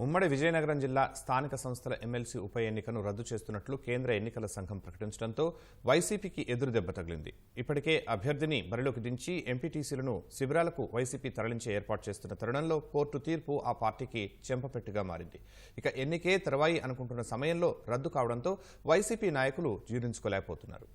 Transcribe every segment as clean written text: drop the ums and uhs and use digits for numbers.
ఉమ్మడి విజయనగరం జిల్లా స్థానిక సంస్థల ఎమ్మెల్సీ ఉప ఎన్నికను రద్దు చేస్తున్నట్లు కేంద్ర ఎన్నికల సంఘం ప్రకటించడంతో వైసీపీకి ఎదురుదెబ్బ తగిలింది. ఇప్పటికే అభ్యర్థిని బరిలోకి దించి ఎంపీటీసీలను శిబిరాలకు వైసీపీ తరలించే ఏర్పాటు చేస్తున్న తరుణంలో కోర్టు తీర్పు ఆ పార్టీకి చెంపపెట్టుగా మారింది. ఇక ఎన్నికే తర్వాయి అనుకుంటున్న సమయంలో రద్దు కావడంతో వైసీపీ నాయకులు జీర్ణించుకోలేకపోతున్నారు.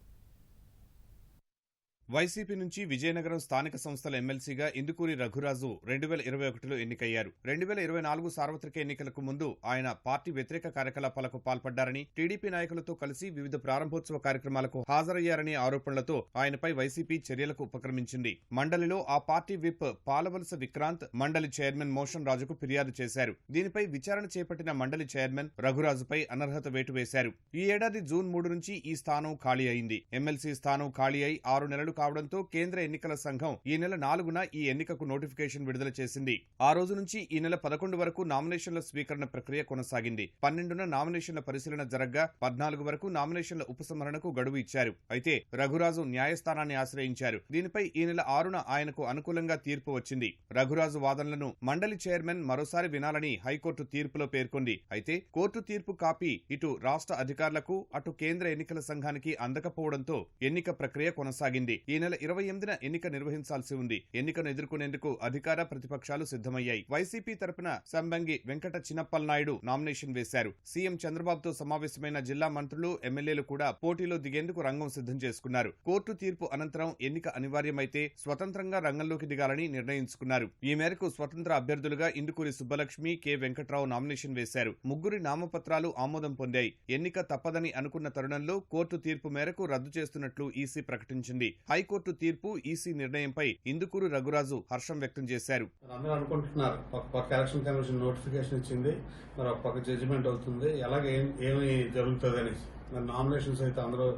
వైసీపీ నుంచి విజయనగరం స్థానిక సంస్థల ఎమ్మెల్సీగా ఇందుకూరి రఘురాజు 2021లో ఎన్నికయ్యారు. 2024 సార్వత్రిక ఎన్నికలకు ముందు ఆయన పార్టీ వ్యతిరేక కార్యకలాపాలకు పాల్పడ్డారని, టీడీపీ నాయకులతో కలిసి వివిధ ప్రారంభోత్సవ కార్యక్రమాలకు హాజరయ్యారనే ఆరోపణలతో ఆయనపై వైసీపీ చర్యలకు ఉపక్రమించింది. మండలిలో ఆ పార్టీ విప్ పాలవలస విక్రాంత్ మండలి చైర్మన్ మోషన్ రాజుకు ఫిర్యాదు చేశారు. దీనిపై విచారణ చేపట్టిన మండలి చైర్మన్ రఘురాజుపై అనర్హత వేటు వేశారు. ఈ ఏడాది జూన్ 3 నుంచి ఈ స్థానం ఖాళీ అయింది. ఎమ్మెల్సీ స్థానం ఖాళీ అయి 6 నెలలు కావడంతో కేంద్ర ఎన్నికల సంఘం ఈ నెల 4న ఈ ఎన్నికకు నోటిఫికేషన్ విడుదల చేసింది. ఆ రోజు నుంచి ఈ నెల 11 వరకు నామినేషన్ల స్వీకరణ ప్రక్రియ కొనసాగింది. 12న నామినేషన్ల పరిశీలన జరగ్గా 14 వరకు నామినేషన్ల ఉపసంహరణకు గడువు ఇచ్చారు. అయితే రఘురాజు న్యాయస్థానాన్ని ఆశ్రయించారు. దీనిపై ఈ నెల 6న ఆయనకు అనుకూలంగా తీర్పు వచ్చింది. రఘురాజు వాదనలను మండలి చైర్మన్ మరోసారి వినాలని హైకోర్టు తీర్పులో పేర్కొంది. అయితే కోర్టు తీర్పు కాపీ ఇటు రాష్ట్ర అధికారులకు అటు కేంద్ర ఎన్నికల సంఘానికి అందకపోవడంతో ఎన్నిక ప్రక్రియ కొనసాగింది. ఈ నెల 28న ఎన్నిక నిర్వహించాల్సి ఉంది. ఎన్నికను ఎదుర్కొనేందుకు అధికార ప్రతిపక్షాలు సిద్ధమయ్యాయి. వైసీపీ తరపున సంబంగి వెంకట చిన్నప్పలనాయుడు నామినేషన్ వేశారు. సీఎం చంద్రబాబుతో సమావేశమైన జిల్లా మంత్రులు, ఎమ్మెల్యేలు కూడా పోటీలో దిగేందుకు రంగం సిద్ధం చేసుకున్నారు. కోర్టు తీర్పు అనంతరం ఎన్నిక అనివార్యమైతే స్వతంత్రంగా రంగంలోకి దిగాలని నిర్ణయించుకున్నారు. ఈ మేరకు స్వతంత్ర అభ్యర్థులుగా ఇందుకూరి సుబ్బలక్ష్మి, కె వెంకట్రావు నామినేషన్ వేశారు. ముగ్గురి నామపత్రాలు ఆమోదం పొందాయి. ఎన్నిక తప్పదని అనుకున్న తరుణంలో కోర్టు తీర్పు మేరకు రద్దు చేస్తున్నట్లు ఈసీ ప్రకటించింది. హైకోర్టు తీర్పు, ఈసీ నిర్ణయంపై ఇందుకూరి రఘురాజు హర్షం వ్యక్తం చేశారు. అందరూ అనుకుంటున్నారు, ఒక పక్క ఎలక్షన్ కమిషన్ నోటిఫికేషన్ ఇచ్చింది, మరి ఒక పక్క జడ్జిమెంట్ అవుతుంది, ఎలాగే ఏమి జరుగుతుంది అనేసి. మరి నామినేషన్స్ అయితే అందరూ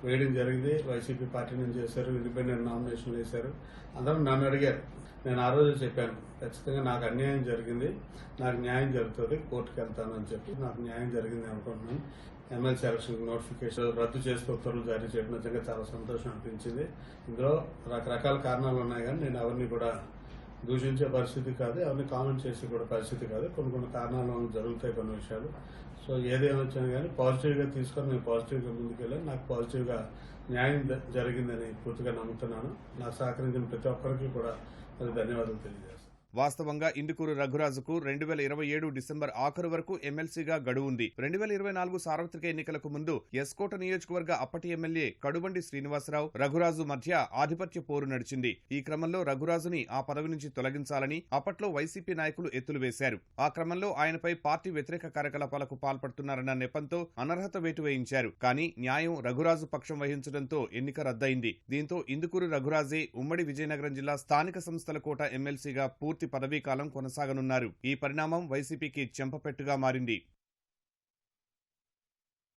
వేయడం జరిగింది. వైసీపీ పార్టీ నుంచి చేశారు, ఇండిపెండెంట్ నామినేషన్ వేశారు. అందరూ నన్ను అడిగారు. నేను ఆ రోజు చెప్పాను, ఖచ్చితంగా నాకు అన్యాయం జరిగింది, నాకు న్యాయం జరుగుతుంది, కోర్టుకు వెళ్తానని చెప్పి నాకు న్యాయం జరిగింది అనుకుంటున్నాను. ఎమ్మెల్సీ ఎలక్షన్ నోటిఫికేషన్ రద్దు చేస్తూ ఉత్తర్వులు జారీ చేయడం నిజంగా చాలా సంతోషం అనిపించింది. ఇందులో రకరకాల కారణాలు ఉన్నాయి, కానీ నేను ఎవరిని కూడా దూషించే పరిస్థితి కాదు, ఎవరిని కామెంట్ చేసే కూడా పరిస్థితి కాదు. కొన్ని కారణాల వల్ల జరుగుతాయి కొన్ని విషయాలు. సో ఏదేమొచ్చినా కానీ పాజిటివ్గా తీసుకొని నేను పాజిటివ్గా ముందుకెళ్ళాను. నాకు పాజిటివ్గా న్యాయం జరిగిందని పూర్తిగా నమ్ముతున్నాను. నాకు సహకరించిన ప్రతి ఒక్కరికి కూడా ధన్యవాదాలు తెలియజేస్తాను. వాస్తవంగా ఇందుకూరి రఘురాజుకు 2027 డిసెంబర్ ఆఖరు వరకు ఎమ్మెల్సీగా గడువు ఉంది. 2024 సార్వత్రిక ఎన్నికలకు ముందు ఎస్కోట నియోజకవర్గ అప్పటి ఎమ్మెల్యే కడుబండి శ్రీనివాసరావు, రఘురాజు మధ్య ఆధిపత్య పోరు నడిచింది. ఈ క్రమంలో రఘురాజుని ఆ పదవి నుంచి తొలగించాలని అప్పట్లో వైసీపీ నాయకులు ఎత్తులు వేశారు. ఆ క్రమంలో ఆయనపై పార్టీ వ్యతిరేక కార్యకలాపాలకు పాల్పడుతున్నారన్న నెపంతో అనర్హత వేటు వేయించారు. కానీ న్యాయం రఘురాజు పక్షం వహించడంతో ఎన్నిక రద్దయింది. దీంతో ఇందుకూరి రఘురాజే ఉమ్మడి విజయనగరం జిల్లా స్థానిక సంస్థల కోట ఎమ్మెల్సీగా పూర్తి పదవీకాలం కొనసాగనున్నారు. ఈ పరిణామం వైసీపీకి చెంపపెట్టుగా మారింది.